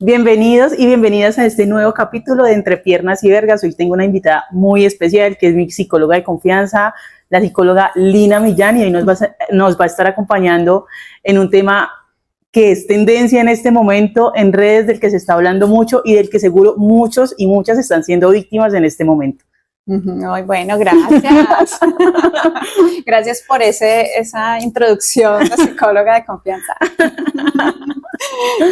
Bienvenidos y bienvenidas a este nuevo capítulo de Entre Piernas y Vergas. Hoy tengo una invitada muy especial que es mi psicóloga de confianza, la psicóloga Lina Millán, y hoy nos va a estar acompañando en un tema que es tendencia en este momento en redes, del que se está hablando mucho y del que seguro muchos y muchas están siendo víctimas en este momento. Ay, bueno, gracias. Gracias por esa introducción de psicóloga de confianza.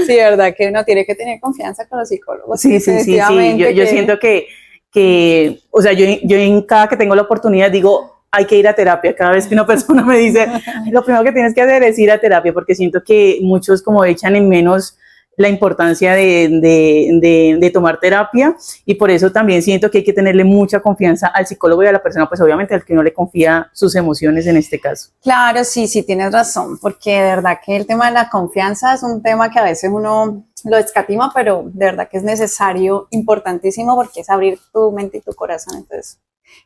Sí, verdad que uno tiene que tener confianza con los psicólogos. Sí. Yo siento que, o sea, yo en cada que tengo la oportunidad digo, hay que ir a terapia. Cada vez que una persona me dice, lo primero que tienes que hacer es ir a terapia, porque siento que muchos como echan en menos la importancia de tomar terapia, y por eso también siento que hay que tenerle mucha confianza al psicólogo y a la persona, pues obviamente al que uno le confía sus emociones en este caso. Claro, sí, tienes razón, porque de verdad que el tema de la confianza es un tema que a veces uno lo escatima, pero de verdad que es necesario, importantísimo, porque es abrir tu mente y tu corazón. Entonces,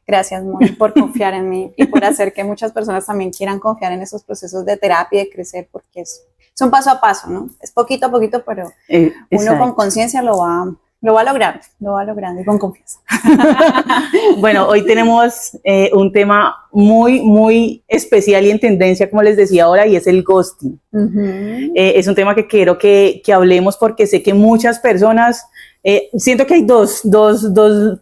gracias, Moni, por confiar en mí y por hacer que muchas personas también quieran confiar en esos procesos de terapia y de crecer, porque es un paso a paso, ¿no? Es poquito a poquito, pero uno con conciencia lo va logrando y con confianza. Bueno, hoy tenemos un tema muy especial y en tendencia, como les decía ahora, y es el ghosting. Es un tema que quiero que hablemos, porque sé que muchas personas, siento que hay dos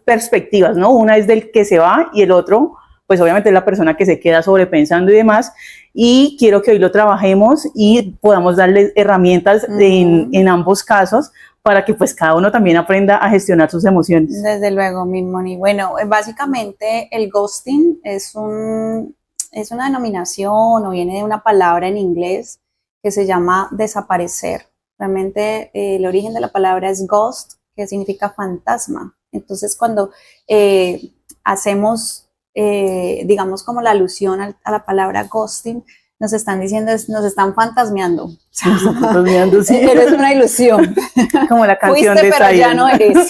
perspectivas, ¿no? Una es del que se va y el otro, pues obviamente es la persona que se queda sobrepensando y demás. Y quiero que hoy lo trabajemos y podamos darles herramientas en ambos casos, para que pues cada uno también aprenda a gestionar sus emociones. Desde luego, mi Moni. Bueno, básicamente el ghosting es una denominación, o viene de una palabra en inglés que se llama desaparecer. Realmente el origen de la palabra es ghost, que significa fantasma. Entonces cuando hacemos digamos como la alusión a la palabra ghosting, nos están diciendo, nos están fantasmeando. Sí. Eres una ilusión. Como la canción Fuiste, de pero Zion. ya no eres.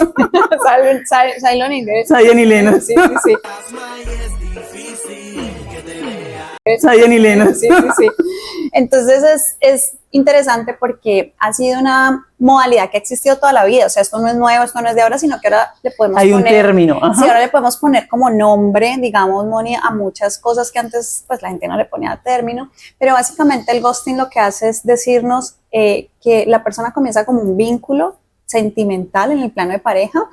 Zion y Lennox. Zion y Lennox. Sí. Zion y Lennox. Sí. Entonces es interesante porque ha sido una modalidad que ha existido toda la vida. O sea, esto no es nuevo, esto no es de ahora, sino que ahora le podemos poner... Hay un término. Sí, ahora le podemos poner como nombre, digamos, Moni, a muchas cosas que antes pues la gente no le ponía término. Pero básicamente el ghosting lo que hace es decirnos que la persona comienza como un vínculo sentimental en el plano de pareja,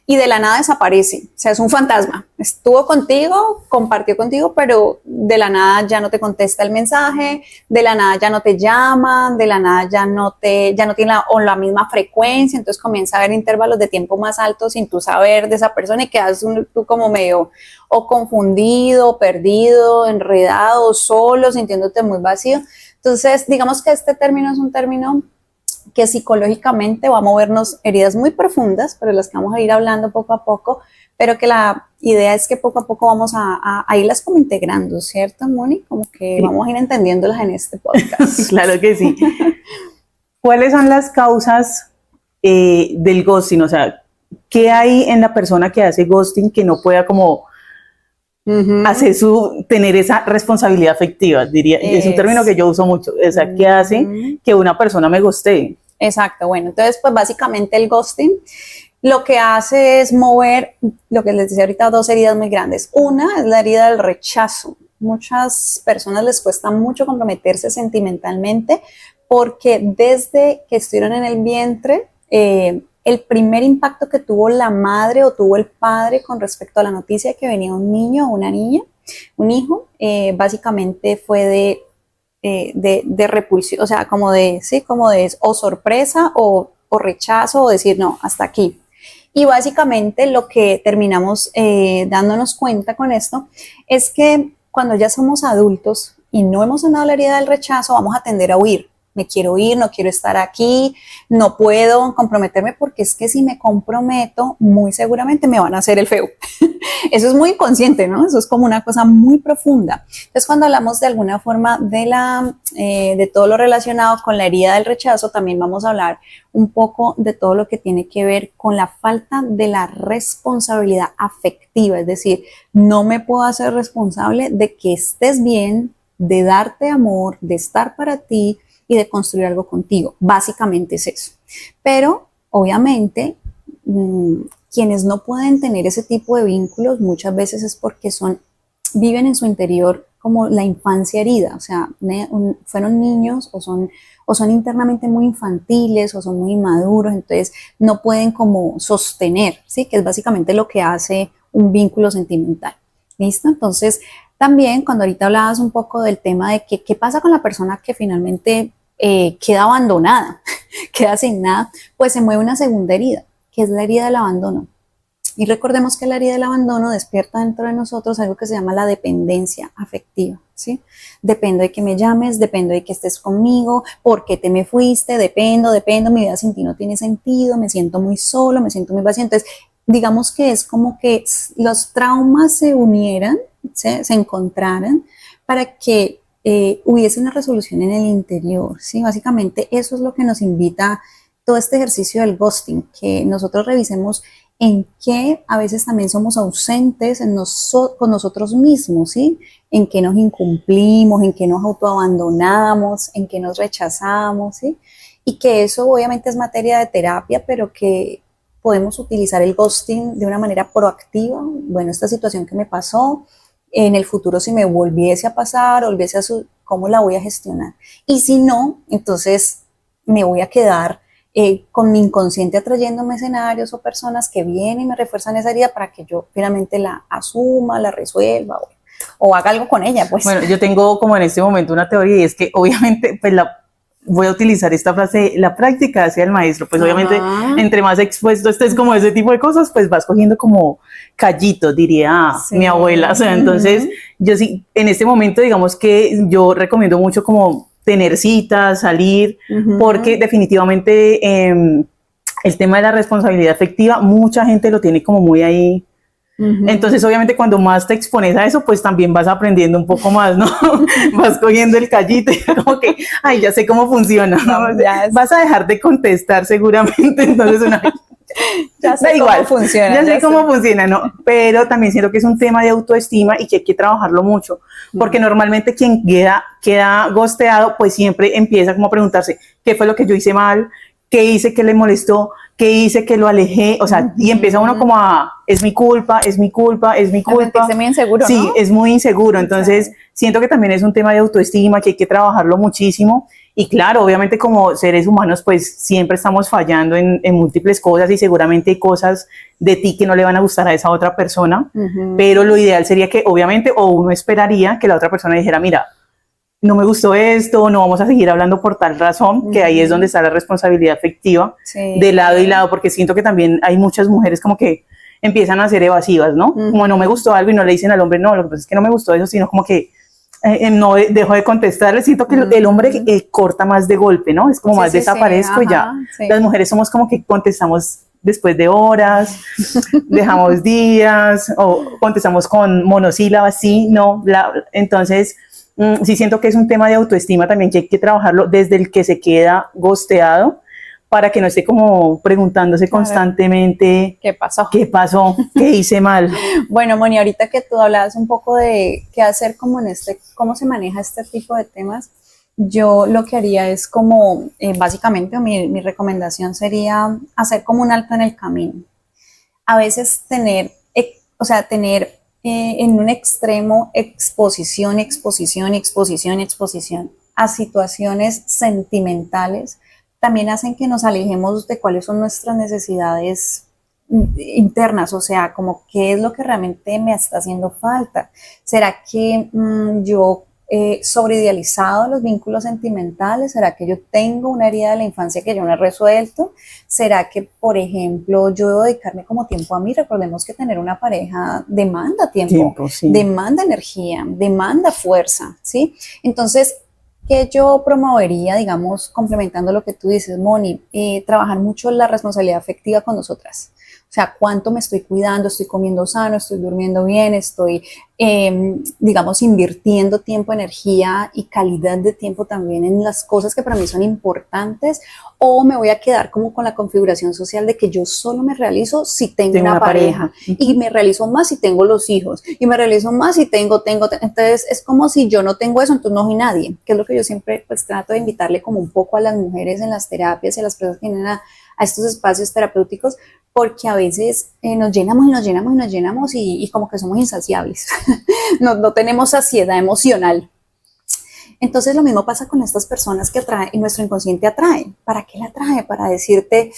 y de la nada desaparece. O sea, es un fantasma. Estuvo contigo, compartió contigo, pero de la nada ya no te contesta el mensaje, de la nada ya no te llaman, de la nada ya no tiene la misma frecuencia. Entonces comienza a haber intervalos de tiempo más altos sin tú saber de esa persona, y quedas tú como medio o confundido, perdido, enredado, solo, sintiéndote muy vacío. Entonces, digamos que este término es un término que psicológicamente va a movernos heridas muy profundas, pero las que vamos a ir hablando poco a poco, pero que la idea es que poco a poco vamos a irlas como integrando, ¿cierto, Moni? Como que sí, vamos a ir entendiéndolas en este podcast. Claro que sí. ¿Cuáles son las causas del ghosting? O sea, ¿qué hay en la persona que hace ghosting que no pueda como tener esa responsabilidad afectiva? Diría, es un término que yo uso mucho. O sea, ¿qué hace que una persona me ghostee? Exacto, bueno, entonces pues básicamente el ghosting lo que hace es mover, lo que les decía ahorita, dos heridas muy grandes. Una es la herida del rechazo. Muchas personas les cuesta mucho comprometerse sentimentalmente, porque desde que estuvieron en el vientre, el primer impacto que tuvo la madre o tuvo el padre con respecto a la noticia de que venía un niño o una niña, un hijo, básicamente fue de repulsión, o sea, como de o sorpresa o rechazo, o decir no, hasta aquí. Y básicamente lo que terminamos dándonos cuenta con esto es que cuando ya somos adultos y no hemos sanado la herida del rechazo, vamos a tender a huir. Me quiero ir, no quiero estar aquí, no puedo comprometerme, porque es que si me comprometo, muy seguramente me van a hacer el feo. Eso es muy inconsciente, ¿no? Eso es como una cosa muy profunda. Entonces, cuando hablamos de alguna forma de todo lo relacionado con la herida del rechazo, también vamos a hablar un poco de todo lo que tiene que ver con la falta de la responsabilidad afectiva. Es decir, no me puedo hacer responsable de que estés bien, de darte amor, de estar para ti y de construir algo contigo. Básicamente es eso. Pero Obviamente, quienes no pueden tener ese tipo de vínculos muchas veces es porque viven en su interior como la infancia herida, o sea, fueron niños o son internamente muy infantiles o son muy inmaduros, entonces no pueden como sostener, ¿sí? Que es básicamente lo que hace un vínculo sentimental. ¿Listo? Entonces, también cuando ahorita hablabas un poco del tema de qué pasa con la persona que finalmente queda abandonada, queda sin nada, pues se mueve una segunda herida, que es la herida del abandono. Y recordemos que la herida del abandono despierta dentro de nosotros algo que se llama la dependencia afectiva, ¿sí? Dependo de que me llames, dependo de que estés conmigo, por qué te me fuiste, dependo, mi vida sin ti no tiene sentido, me siento muy solo, me siento muy vacío. Entonces, digamos que es como que los traumas se unieran, ¿sí? Se encontraran para que hubiese una resolución en el interior, ¿sí? Básicamente eso es lo que nos invita todo este ejercicio del ghosting, que nosotros revisemos en qué a veces también somos ausentes con nosotros mismos, ¿sí? En qué nos incumplimos, en qué nos autoabandonamos, en qué nos rechazamos, ¿sí? Y que eso obviamente es materia de terapia, pero que podemos utilizar el ghosting de una manera proactiva. Bueno, esta situación que me pasó, en el futuro si me volviese a pasar, ¿cómo la voy a gestionar? Y si no, entonces me voy a quedar con mi inconsciente atrayéndome escenarios o personas que vienen y me refuerzan esa herida para que yo finalmente la asuma, la resuelva o haga algo con ella, pues. Bueno, yo tengo como en este momento una teoría y es que obviamente pues voy a utilizar esta frase, la práctica hacia el maestro, pues obviamente entre más expuesto estés como a ese tipo de cosas, pues vas cogiendo como callitos, diría mi abuela, o sea, entonces yo sí, en este momento digamos que yo recomiendo mucho como tener citas, salir, porque definitivamente el tema de la responsabilidad afectiva, mucha gente lo tiene como muy ahí. Entonces, obviamente, cuando más te expones a eso, pues también vas aprendiendo un poco más, ¿no? Vas cogiendo el callito y como que, ay, ya sé cómo funciona, ¿no? Vas a dejar de contestar seguramente, entonces ya sé cómo funciona. Ya sé cómo funciona, ¿no? Pero también siento que es un tema de autoestima y que hay que trabajarlo mucho, porque normalmente quien queda ghosteado, pues siempre empieza como a preguntarse, ¿qué fue lo que yo hice mal? ¿Qué hice que le molestó? ¿Qué hice que lo alejé? O sea, y empieza uno como es mi culpa, es mi culpa, es mi culpa. Es muy inseguro, sí, ¿no? Es muy inseguro. Entonces, siento que también es un tema de autoestima, que hay que trabajarlo muchísimo. Y claro, obviamente como seres humanos, pues siempre estamos fallando en múltiples cosas y seguramente hay cosas de ti que no le van a gustar a esa otra persona. Pero lo ideal sería que obviamente, o uno esperaría que la otra persona dijera, mira, no me gustó esto, no vamos a seguir hablando por tal razón, que ahí es donde está la responsabilidad afectiva de lado y lado, porque siento que también hay muchas mujeres como que empiezan a ser evasivas, ¿no? Como no me gustó algo y no le dicen al hombre, no, lo que pasa es que no me gustó eso, sino como que no dejo de contestarle, siento que el hombre corta más de golpe, ¿no? Es como más desaparezco y ya. Las mujeres somos como que contestamos después de horas, dejamos días, o contestamos con monosílabas, sí, no, bla, bla. Entonces, sí siento que es un tema de autoestima también que hay que trabajarlo desde el que se queda ghosteado para que no esté como preguntándose constantemente ¿qué pasó? ¿Qué pasó? ¿Qué hice mal? Bueno, Moni, ahorita que tú hablabas un poco de qué hacer como cómo se maneja este tipo de temas, yo lo que haría es como, básicamente mi recomendación sería hacer como un alto en el camino. A veces tener en un extremo exposición a situaciones sentimentales también hacen que nos alejemos de cuáles son nuestras necesidades internas, o sea, como qué es lo que realmente me está haciendo falta. ¿Será que yo sobreidealizado los vínculos sentimentales? ¿Será que yo tengo una herida de la infancia que yo no he resuelto? ¿Será que, por ejemplo, yo debo dedicarme como tiempo a mí? Recordemos que tener una pareja demanda tiempo sí. Demanda energía, demanda fuerza, ¿sí? Entonces, ¿qué yo promovería, digamos, complementando lo que tú dices, Moni? Trabajar mucho la responsabilidad afectiva con nosotras. O sea, cuánto me estoy cuidando, estoy comiendo sano, estoy durmiendo bien, estoy, digamos, invirtiendo tiempo, energía y calidad de tiempo también en las cosas que para mí son importantes, o me voy a quedar como con la configuración social de que yo solo me realizo si tengo una pareja y me realizo más si tengo los hijos y me realizo más si tengo, entonces es como si yo no tengo eso, entonces no soy nadie, que es lo que yo siempre pues trato de invitarle como un poco a las mujeres en las terapias y a las personas que vienen a a estos espacios terapéuticos, porque a veces nos llenamos y nos llenamos y nos llenamos y como que somos insaciables, no tenemos saciedad emocional. Entonces lo mismo pasa con estas personas que atraen, y nuestro inconsciente atrae. ¿Para qué la atrae? Para decirte,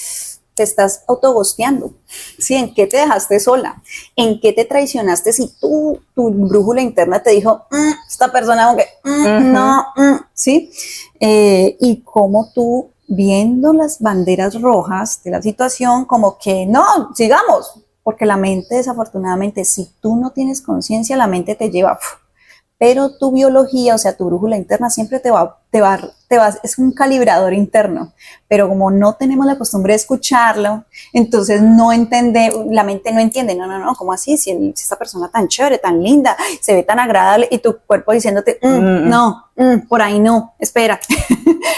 te estás autogosteando, ¿sí? ¿En qué te dejaste sola? ¿En qué te traicionaste si tu brújula interna te dijo, esta persona aunque, no, ¿sí? Y cómo tú, viendo las banderas rojas de la situación, como que no, sigamos, porque la mente, desafortunadamente, si tú no tienes conciencia, la mente te lleva, pero tu biología, o sea, tu brújula interna siempre te va, es un calibrador interno, pero como no tenemos la costumbre de escucharlo, entonces la mente no entiende, no, ¿cómo así? Si esta persona tan chévere, tan linda, se ve tan agradable, y tu cuerpo diciéndote, no, por ahí no, espera.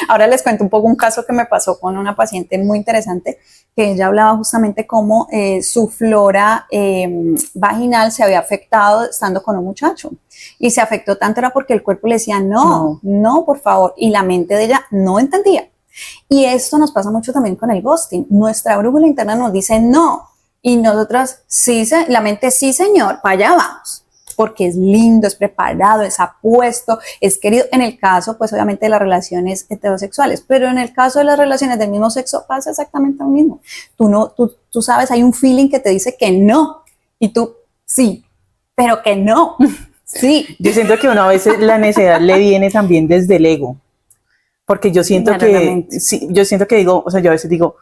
Ahora les cuento un poco un caso que me pasó con una paciente muy interesante, que ella hablaba justamente cómo su flora vaginal se había afectado estando con un muchacho, y se afectó tanto era porque el cuerpo le decía, no, por favor, y la mente de ella no entendía. Y esto nos pasa mucho también con el ghosting. Nuestra brújula interna nos dice no, y nosotras sí, la mente sí, señor, para allá vamos, porque es lindo, es preparado, es apuesto, es querido. En el caso, pues obviamente de las relaciones heterosexuales, pero en el caso de las relaciones del mismo sexo pasa exactamente lo mismo. Tú sabes, hay un feeling que te dice que no, y tú sí, pero que no. Sí. Yo siento que a veces la necesidad le viene también desde el ego, porque yo siento que, sí, digo, o sea, yo a veces digo,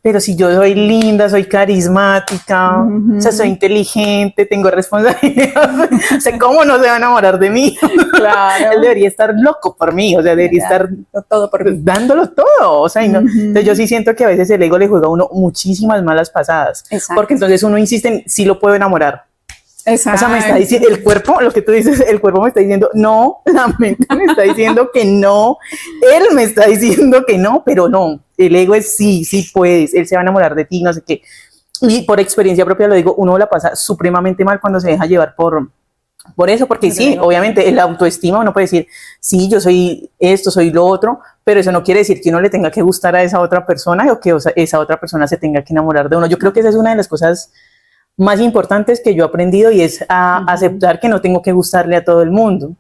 pero si yo soy linda, soy carismática, o sea, soy inteligente, tengo responsabilidad, o sea, ¿cómo no se va a enamorar de mí? Claro. Él debería estar loco por mí, o sea, debería estar todo por mí, dándolo todo, o sea, y no, entonces yo sí siento que a veces el ego le juega a uno muchísimas malas pasadas, porque entonces uno insiste en, sí lo puedo enamorar. Exacto. O sea, me está diciendo el cuerpo, lo que tú dices, el cuerpo me está diciendo no, la mente me está diciendo que no, él me está diciendo que no, pero no, el ego es sí puedes, él se va a enamorar de ti, no sé qué. Y por experiencia propia lo digo, uno la pasa supremamente mal cuando se deja llevar por eso, porque sí, obviamente el autoestima, uno puede decir, sí, yo soy esto, soy lo otro, pero eso no quiere decir que uno le tenga que gustar a esa otra persona o que esa otra persona se tenga que enamorar de uno. Yo creo que esa es una de las cosas más importantes que yo he aprendido, y es a aceptar que no tengo que gustarle a todo el mundo,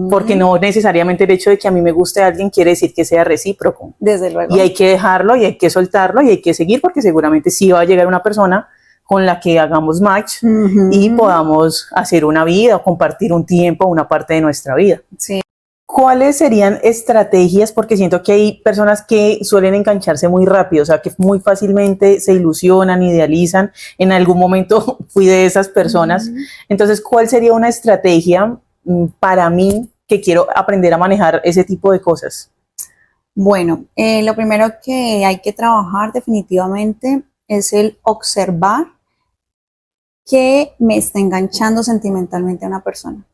porque no necesariamente el hecho de que a mí me guste a alguien quiere decir que sea recíproco. Desde luego. Y hay que dejarlo, y hay que soltarlo, y hay que seguir, porque seguramente sí va a llegar una persona con la que hagamos match y podamos hacer una vida o compartir un tiempo, una parte de nuestra vida. Sí. ¿Cuáles serían estrategias? Porque siento que hay personas que suelen engancharse muy rápido, o sea, que muy fácilmente se ilusionan, idealizan. En algún momento fui de esas personas. Entonces, ¿cuál sería una estrategia para mí que quiero aprender a manejar ese tipo de cosas? Bueno, lo primero que hay que trabajar definitivamente es el observar que me está enganchando sentimentalmente a una persona.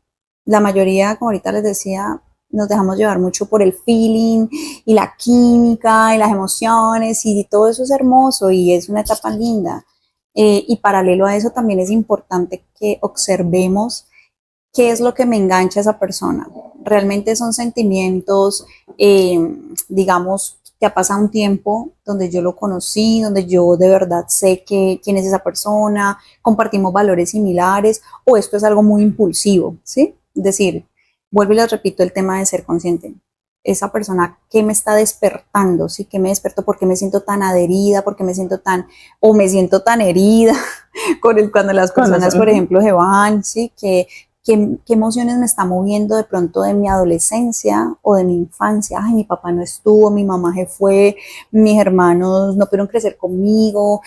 La mayoría, como ahorita les decía, nos dejamos llevar mucho por el feeling y la química y las emociones, y todo eso es hermoso y es una etapa linda. Y paralelo a eso también es importante que observemos qué es lo que me engancha a esa persona. Realmente son sentimientos, digamos, que ha pasado un tiempo donde yo lo conocí, donde yo de verdad sé quién es esa persona, compartimos valores similares, o esto es algo muy impulsivo, ¿sí? Es decir, vuelvo y les repito el tema de ser consciente. Esa persona que me está despertando, ¿sí? Que me despertó, porque me siento tan adherida, porque me siento me siento tan herida cuando las personas, por ejemplo, se van, ¿sí? ¿Qué emociones me está moviendo de pronto de mi adolescencia o de mi infancia? Ay, mi papá no estuvo, mi mamá se fue, mis hermanos no pudieron crecer conmigo,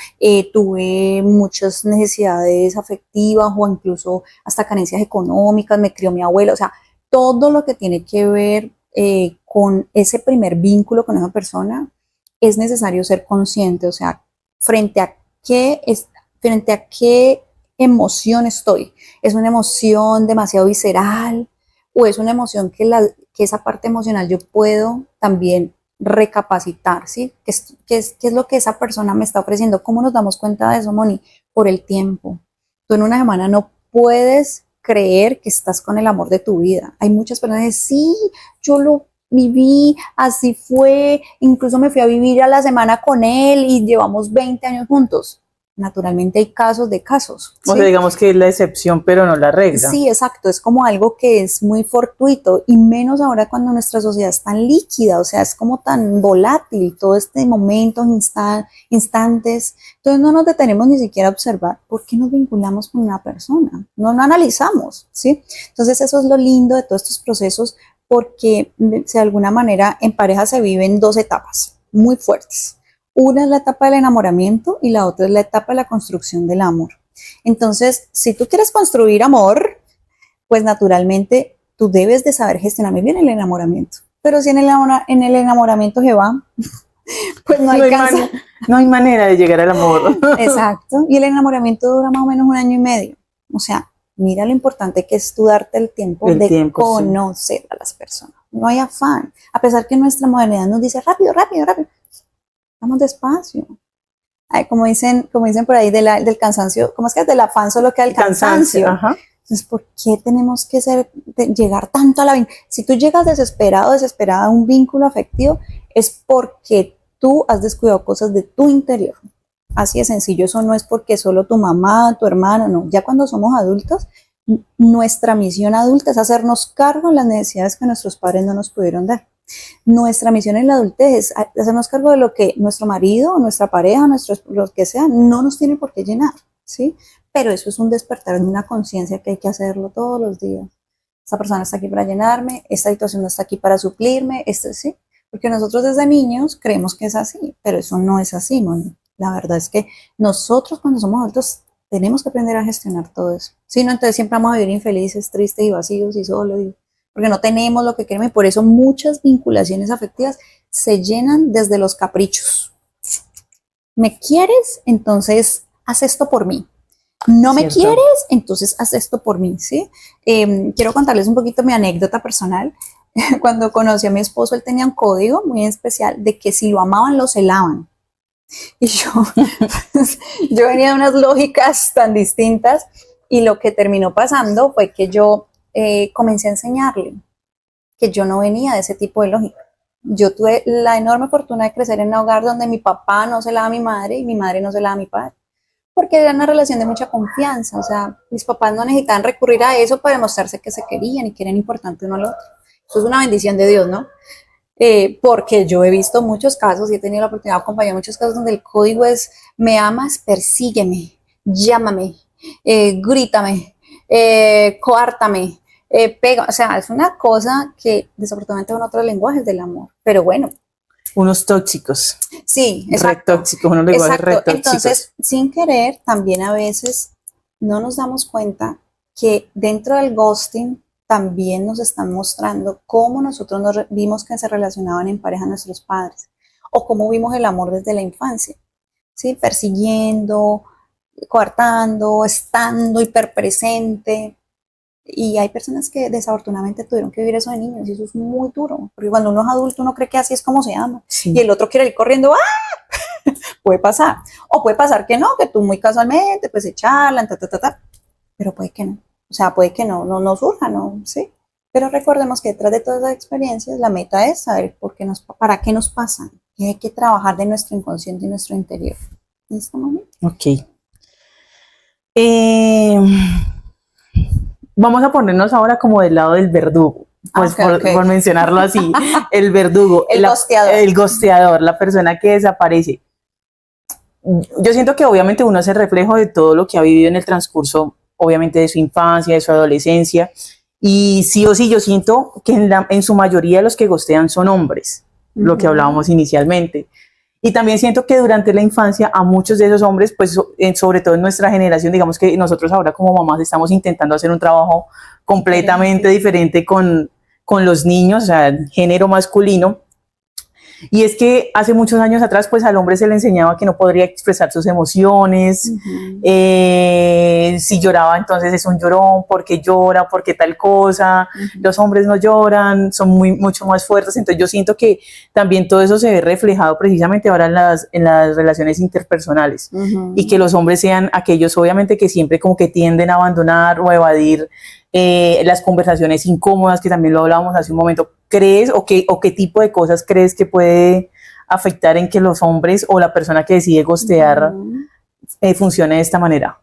tuve muchas necesidades afectivas o incluso hasta carencias económicas, me crió mi abuela, o sea, todo lo que tiene que ver con ese primer vínculo con esa persona, es necesario ser consciente, o sea, frente a qué emoción estoy. ¿Es una emoción demasiado visceral o es una emoción que esa parte emocional yo puedo también recapacitar, ¿sí? ¿Qué es lo que esa persona me está ofreciendo? ¿Cómo nos damos cuenta de eso, Moni? Por el tiempo. Tú en una semana no puedes creer que estás con el amor de tu vida. Hay muchas personas que sí, yo lo viví, así fue, incluso me fui a vivir a la semana con él y llevamos 20 años juntos. Naturalmente hay casos de casos. O sea, digamos que es la excepción, pero no la regla. Sí, exacto, es como algo que es muy fortuito y menos ahora cuando nuestra sociedad es tan líquida, o sea, es como tan volátil, todo este momentos, instantes, entonces no nos detenemos ni siquiera a observar por qué nos vinculamos con una persona, no analizamos, ¿sí? Entonces eso es lo lindo de todos estos procesos porque de alguna manera en pareja se viven dos etapas muy fuertes. Una es la etapa del enamoramiento y la otra es la etapa de la construcción del amor. Entonces, si tú quieres construir amor, pues naturalmente tú debes de saber gestionar muy bien el enamoramiento. Pero si en el enamoramiento se va, pues no alcanza. No hay manera de llegar al amor. Exacto. Y el enamoramiento dura más o menos 1 año y medio. O sea, mira lo importante que es tú darte el tiempo de conocer a las personas. No hay afán. A pesar que nuestra modernidad nos dice rápido, rápido, rápido. Vamos despacio. Ay, como dicen por ahí del cansancio, ¿cómo es que es del afán solo queda el cansancio? Ajá. Entonces, ¿por qué tenemos que llegar tanto a la... Si tú llegas desesperada a un vínculo afectivo, es porque tú has descuidado cosas de tu interior. Así de sencillo, eso no es porque solo tu mamá, tu hermano, no. Ya cuando somos adultos, nuestra misión adulta es hacernos cargo de las necesidades que nuestros padres no nos pudieron dar. Nuestra misión en la adultez es hacernos cargo de lo que nuestro marido, nuestra pareja, lo que sea, no nos tiene por qué llenar, ¿sí? Pero eso es un despertar de una conciencia que hay que hacerlo todos los días. Esta persona está aquí para llenarme, esta situación no está aquí para suplirme, ¿sí? Porque nosotros desde niños creemos que es así, pero eso no es así, Moni. La verdad es que nosotros cuando somos adultos tenemos que aprender a gestionar todo eso. Si no, entonces siempre vamos a vivir infelices, tristes y vacíos y solos, porque no tenemos lo que queremos y por eso muchas vinculaciones afectivas se llenan desde los caprichos. ¿Me quieres? Entonces haz esto por mí. ¿No me quieres? Entonces haz esto por mí, ¿sí? Quiero contarles un poquito mi anécdota personal. Cuando conocí a mi esposo, él tenía un código muy especial de que si lo amaban, lo celaban. Y yo venía de unas lógicas tan distintas y lo que terminó pasando fue que yo comencé a enseñarle que yo no venía de ese tipo de lógica. Yo tuve la enorme fortuna de crecer en un hogar donde mi papá no celaba a mi madre y mi madre no celaba a mi padre, porque era una relación de mucha confianza. O sea, mis papás no necesitaban recurrir a eso para demostrarse que se querían y que eran importantes uno al otro. Eso es una bendición de Dios, ¿no? Porque yo he visto muchos casos y he tenido la oportunidad de acompañar muchos casos donde el código es: me amas, persígueme, llámame, grítame, coártame, pega. O sea, es una cosa que desafortunadamente son otros lenguajes del amor, pero bueno. Unos tóxicos. Sí, exacto. Re tóxicos, unos lenguajes re tóxicos. Entonces, sin querer, también a veces no nos damos cuenta que dentro del ghosting también nos están mostrando cómo nosotros vimos que se relacionaban en pareja nuestros padres o cómo vimos el amor desde la infancia, ¿sí? Persiguiendo, coartando, estando hiperpresente. Y hay personas que desafortunadamente tuvieron que vivir eso de niños y eso es muy duro, porque cuando uno es adulto uno cree que así es como se ama, sí. Y el otro quiere ir corriendo, ¡ah! Puede pasar, o puede pasar que no, que tú muy casualmente pues se charlan, pero puede que no. O sea, puede que no surja, ¿no? Sí. Pero recordemos que detrás de todas las experiencias, la meta es saber para qué nos pasan. Y hay que trabajar de nuestro inconsciente y nuestro interior. ¿Listo, mami? Ok. Vamos a ponernos ahora como del lado del verdugo. Pues por mencionarlo así. El verdugo. Gosteador. El gosteador, la persona que desaparece. Yo siento que obviamente uno es el reflejo de todo lo que ha vivido en el transcurso, obviamente de su infancia, de su adolescencia, y sí o sí yo siento que en su mayoría los que gostean son hombres, lo que hablábamos inicialmente, y también siento que durante la infancia a muchos de esos hombres, pues sobre todo en nuestra generación, digamos que nosotros ahora como mamás estamos intentando hacer un trabajo completamente diferente con los niños, o sea, género masculino. Y es que hace muchos años atrás, pues al hombre se le enseñaba que no podría expresar sus emociones, si lloraba entonces es un llorón, porque llora, porque tal cosa, los hombres no lloran, son mucho más fuertes. Entonces yo siento que también todo eso se ve reflejado precisamente ahora en las relaciones interpersonales, y que los hombres sean aquellos obviamente que siempre como que tienden a abandonar o a evadir las conversaciones incómodas, que también lo hablábamos hace un momento, crees o qué tipo de cosas crees que puede afectar en que los hombres o la persona que decide ghostear funcione de esta manera?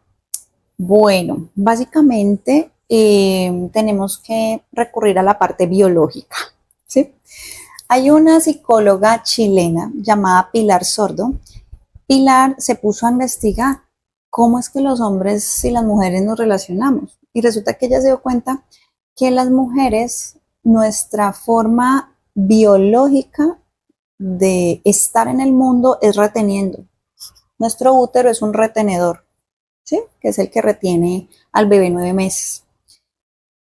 Bueno, básicamente tenemos que recurrir a la parte biológica, ¿sí? Hay una psicóloga chilena llamada Pilar Sordo. Pilar se puso a investigar cómo es que los hombres y las mujeres nos relacionamos. Y resulta que ella se dio cuenta que las mujeres, nuestra forma biológica de estar en el mundo es reteniendo. Nuestro útero es un retenedor, ¿sí? Que es el que retiene al bebé 9 meses.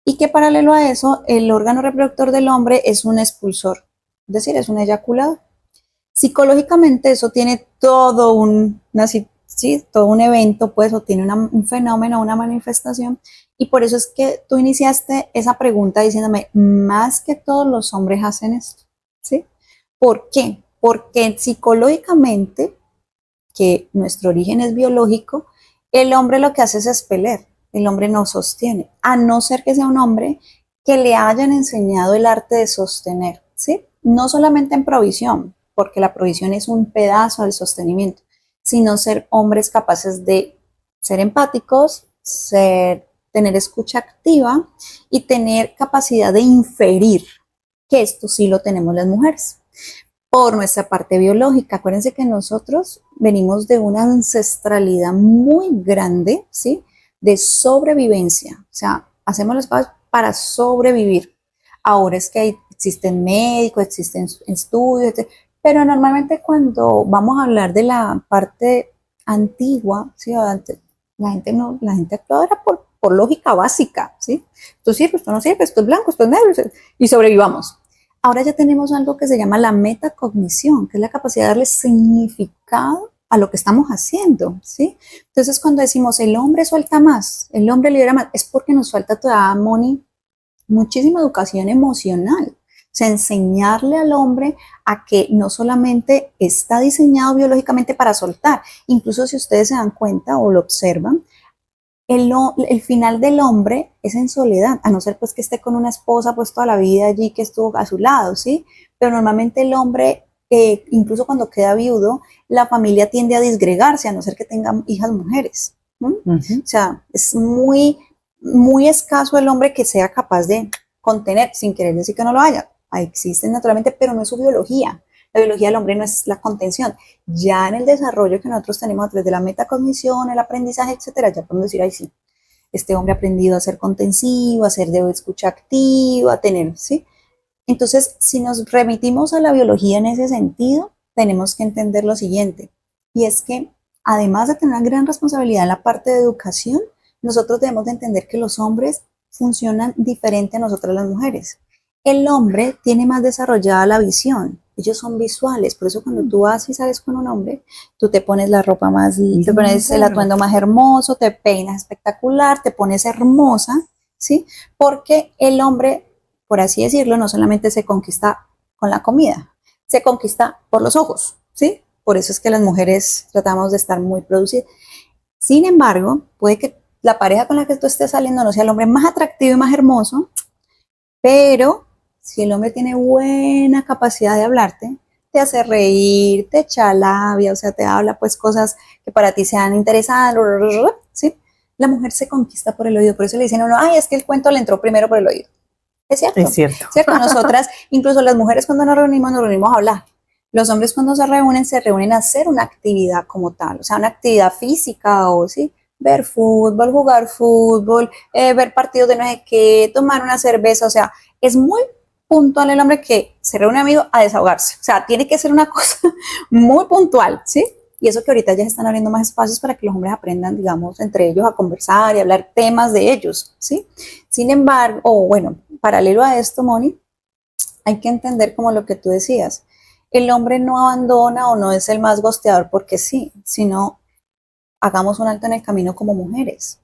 Y que paralelo a eso, el órgano reproductor del hombre es un expulsor, es decir, es un eyaculador. Psicológicamente eso tiene todo todo un evento, pues, o tiene un fenómeno, una manifestación, y por eso es que tú iniciaste esa pregunta diciéndome, más que todos los hombres hacen esto, ¿sí? ¿Por qué? Porque psicológicamente, que nuestro origen es biológico, el hombre lo que hace es expeler, el hombre no sostiene, a no ser que sea un hombre que le hayan enseñado el arte de sostener, ¿sí? No solamente en provisión, porque la provisión es un pedazo del sostenimiento, sino ser hombres capaces de ser empáticos, tener escucha activa y tener capacidad de inferir, que esto sí lo tenemos las mujeres. Por nuestra parte biológica, acuérdense que nosotros venimos de una ancestralidad muy grande, ¿sí? De sobrevivencia, o sea, hacemos las cosas para sobrevivir. Ahora es que existen médicos, existen estudios, pero normalmente cuando vamos a hablar de la parte antigua, ¿sí? La gente actuaba por lógica básica, ¿sí? Esto sirve, esto no sirve, esto es blanco, esto es negro, y sobrevivamos. Ahora ya tenemos algo que se llama la metacognición, que es la capacidad de darle significado a lo que estamos haciendo, ¿sí? Entonces, cuando decimos el hombre suelta más, el hombre libera más, es porque nos falta todavía, Moni, muchísima educación emocional. O sea, enseñarle al hombre a que no solamente está diseñado biológicamente para soltar, incluso si ustedes se dan cuenta o lo observan, el final del hombre es en soledad, a no ser pues que esté con una esposa pues toda la vida allí que estuvo a su lado, ¿sí? Pero normalmente el hombre, incluso cuando queda viudo, la familia tiende a disgregarse, a no ser que tengan hijas mujeres. O sea, es muy, muy escaso el hombre que sea capaz de contener, sin querer decir que no lo haya. Existen naturalmente, pero no es su biología. La biología del hombre no es la contención. Ya en el desarrollo que nosotros tenemos a través de la metacognición, el aprendizaje, etcétera, ya podemos decir, ay, sí, este hombre ha aprendido a ser contensivo, a ser de escucha activa, a tener, ¿sí? Entonces, si nos remitimos a la biología en ese sentido, tenemos que entender lo siguiente, y es que además de tener una gran responsabilidad en la parte de educación, nosotros debemos de entender que los hombres funcionan diferente a nosotras las mujeres. El hombre tiene más desarrollada la visión, ellos son visuales, por eso cuando tú vas y sales con un hombre, tú te pones la ropa más, te pones el atuendo más hermoso, te peinas espectacular, te pones hermosa, ¿sí? Porque el hombre, por así decirlo, no solamente se conquista con la comida, se conquista por los ojos, ¿sí? Por eso es que las mujeres tratamos de estar muy producidas. Sin embargo, puede que la pareja con la que tú estés saliendo no sea el hombre más atractivo y más hermoso, pero si el hombre tiene buena capacidad de hablarte, te hace reír, te echa labia, o sea, te habla pues cosas que para ti sean interesantes, ¿sí? La mujer se conquista por el oído, por eso le dicen a uno, ay, es que el cuento le entró primero por el oído. Es cierto. Es cierto. ¿Cierto? Nosotras, incluso las mujeres cuando nos reunimos a hablar. Los hombres cuando se reúnen a hacer una actividad como tal, o sea, una actividad física o sí, ver fútbol, jugar fútbol, ver partidos de no sé qué, tomar una cerveza, o sea, es muy puntual el hombre que se reúne amigos a desahogarse, o sea, tiene que ser una cosa muy puntual, ¿sí? Y eso que ahorita ya se están abriendo más espacios para que los hombres aprendan, digamos, entre ellos a conversar y hablar temas de ellos, ¿sí? Sin embargo, o bueno, paralelo a esto, Moni, hay que entender como lo que tú decías, el hombre no abandona o no es el más gosteador porque sí, sino hagamos un alto en el camino como mujeres.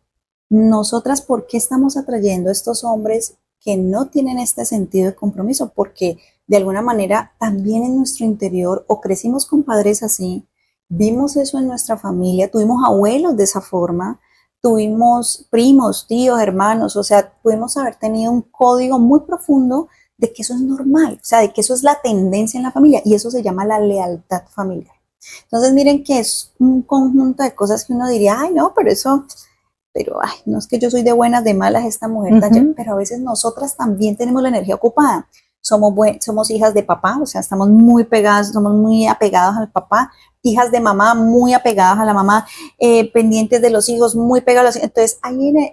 Nosotras, ¿por qué estamos atrayendo a estos hombres que no tienen este sentido de compromiso? Porque de alguna manera también en nuestro interior o crecimos con padres así, vimos eso en nuestra familia, tuvimos abuelos de esa forma, tuvimos primos, tíos, hermanos, o sea, pudimos haber tenido un código muy profundo de que eso es normal, o sea, de que eso es la tendencia en la familia y eso se llama la lealtad familiar. Entonces miren que es un conjunto de cosas que uno diría, ay no, pero ay, no es que yo soy de buenas, de malas esta mujer, pero a veces nosotras también tenemos la energía ocupada. Somos hijas de papá, o sea, estamos muy pegadas, somos muy apegadas al papá, hijas de mamá, muy apegadas a la mamá, pendientes de los hijos, muy pegadas a los hijos. Entonces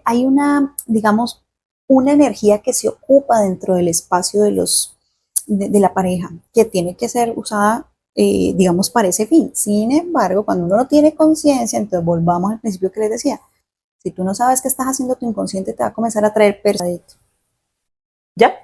hay una, digamos, una energía que se ocupa dentro del espacio de la pareja, que tiene que ser usada, digamos, para ese fin. Sin embargo, cuando uno no tiene conciencia, entonces volvamos al principio que les decía, si tú no sabes qué estás haciendo, tu inconsciente te va a comenzar a traer pesadito. ¿Ya?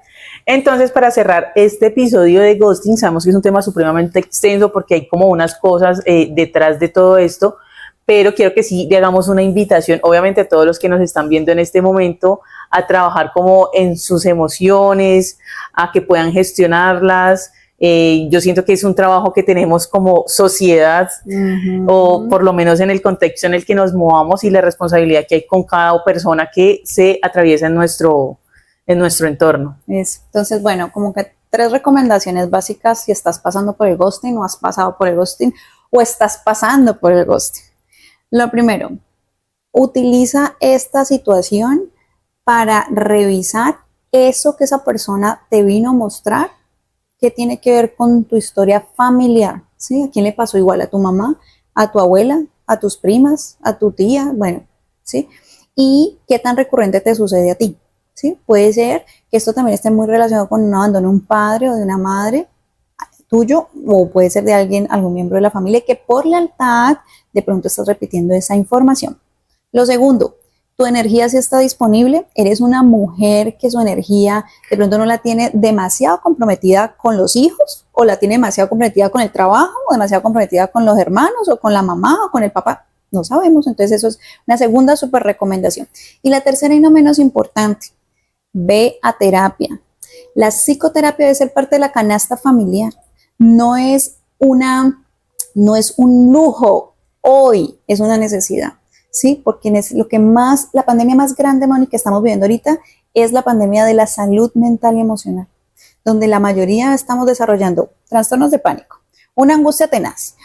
Entonces, para cerrar este episodio de ghosting, sabemos que es un tema supremamente extenso porque hay como unas cosas detrás de todo esto, pero quiero que sí le hagamos una invitación, obviamente a todos los que nos están viendo en este momento, a trabajar como en sus emociones, a que puedan gestionarlas. Yo siento que es un trabajo que tenemos como sociedad, o por lo menos en el contexto en el que nos movamos y la responsabilidad que hay con cada persona que se atraviesa en nuestro entorno. Entonces, bueno, como que 3 recomendaciones básicas si estás pasando por el ghosting o has pasado por el ghosting o estás pasando por el ghosting. Lo primero, utiliza esta situación para revisar eso que esa persona te vino a mostrar que tiene que ver con tu historia familiar, ¿sí? ¿A quién le pasó igual? ¿A tu mamá? ¿A tu abuela? ¿A tus primas? ¿A tu tía? Bueno, ¿sí? ¿Y qué tan recurrente te sucede a ti? ¿Sí? Puede ser que esto también esté muy relacionado con un abandono de un padre o de una madre tuyo, o puede ser de algún miembro de la familia que por lealtad de pronto estás repitiendo esa información. Lo segundo, tu energía sí está disponible, eres una mujer que su energía de pronto no la tiene demasiado comprometida con los hijos, o la tiene demasiado comprometida con el trabajo, o demasiado comprometida con los hermanos, o con la mamá, o con el papá, no sabemos. Entonces eso es una segunda súper recomendación. Y la tercera y no menos importante, ve a terapia. La psicoterapia debe ser parte de la canasta familiar. No es un lujo hoy, es una necesidad, ¿sí? Porque la pandemia más grande, Moni, que estamos viviendo ahorita es la pandemia de la salud mental y emocional, donde la mayoría estamos desarrollando trastornos de pánico, una angustia tenaz,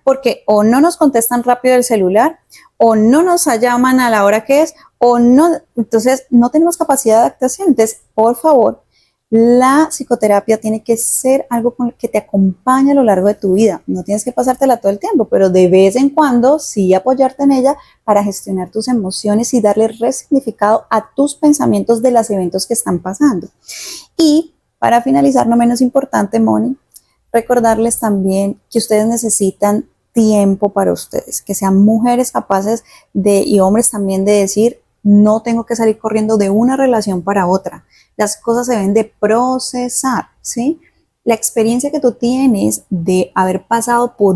porque o no nos contestan rápido el celular, o no nos llaman a la hora que es, o no, entonces no tenemos capacidad de adaptación. Entonces, por favor, la psicoterapia tiene que ser algo que te acompañe a lo largo de tu vida. No tienes que pasártela todo el tiempo, pero de vez en cuando sí apoyarte en ella para gestionar tus emociones y darle resignificado a tus pensamientos de los eventos que están pasando. Y para finalizar, no menos importante, Moni, recordarles también que ustedes necesitan tiempo para ustedes, que sean mujeres capaces y hombres también de decir, no tengo que salir corriendo de una relación para otra. Las cosas se deben de procesar, ¿sí? La experiencia que tú tienes de haber pasado por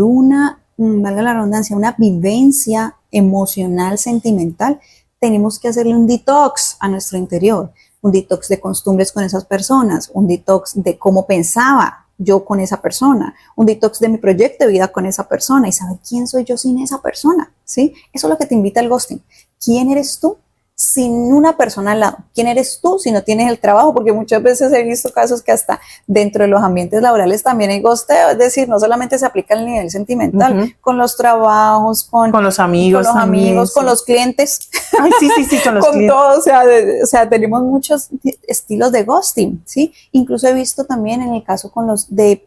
valga la redundancia, una vivencia emocional, sentimental, tenemos que hacerle un detox a nuestro interior, un detox de costumbres con esas personas, un detox de cómo pensaba yo con esa persona, un detox de mi proyecto de vida con esa persona y saber quién soy yo sin esa persona, ¿sí? Eso es lo que te invita al ghosting. ¿Quién eres tú sin una persona al lado? ¿Quién eres tú si no tienes el trabajo? Porque muchas veces he visto casos que hasta dentro de los ambientes laborales también hay ghosteo, es decir, no solamente se aplica al nivel sentimental, con los trabajos, con los amigos, con los clientes. Ay, sí, con los clientes. Todo, o sea, tenemos muchos estilos de ghosting, ¿sí? Incluso he visto también en el caso con los de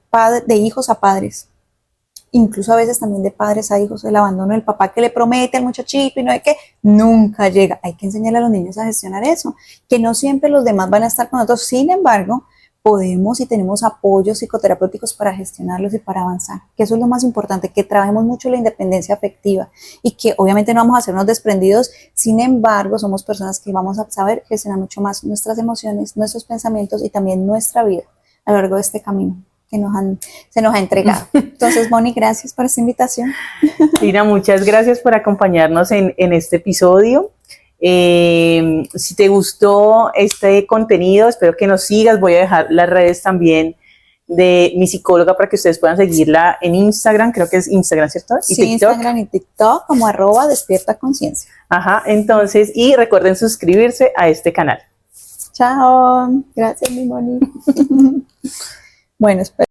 hijos a padres. Incluso a veces también de padres a hijos, el abandono del papá que le promete al muchachito y no hay que, nunca llega. Hay que enseñarle a los niños a gestionar eso, que no siempre los demás van a estar con nosotros. Sin embargo, podemos y tenemos apoyos psicoterapéuticos para gestionarlos y para avanzar, que eso es lo más importante, que trabajemos mucho la independencia afectiva y que obviamente no vamos a hacernos desprendidos. Sin embargo, somos personas que vamos a saber gestionar mucho más nuestras emociones, nuestros pensamientos y también nuestra vida a lo largo de este camino que se nos ha entregado. Entonces, Moni, gracias por esta invitación. Lina, muchas gracias por acompañarnos en este episodio. Si te gustó este contenido, espero que nos sigas. Voy a dejar las redes también de mi psicóloga para que ustedes puedan seguirla en Instagram. Creo que es Instagram, ¿cierto? Y sí, TikTok. Instagram y TikTok como @despiertaconciencia. Ajá, entonces, y recuerden suscribirse a este canal. Chao. Gracias, mi Moni. Bueno, espera.